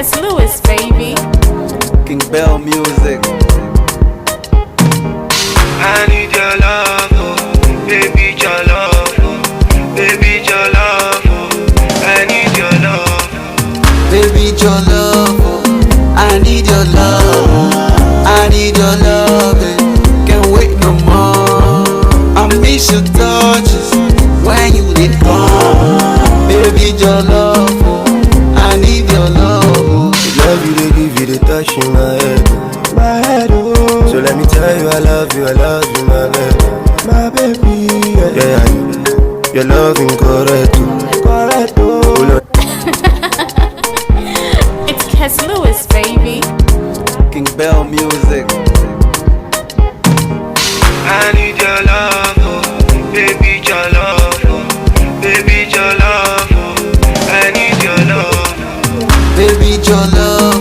Lewis, baby. King Bell music. I need your love, oh, baby jollof, oh, baby jollof, oh, I need your love. Baby jollof, oh, I need your love, I need your love, can't wait no more. I miss your touches when you did come. Baby jollof, oh, I need your love. Love you, they give you the touch in my head, oh. So let me tell you, I love you, my baby, my baby. Yeah, your loving correct, oh. It's Lewis, baby. King Bell music. I need your love, oh, baby jollof, oh, baby jollof, oh, I need your love. Baby jollof,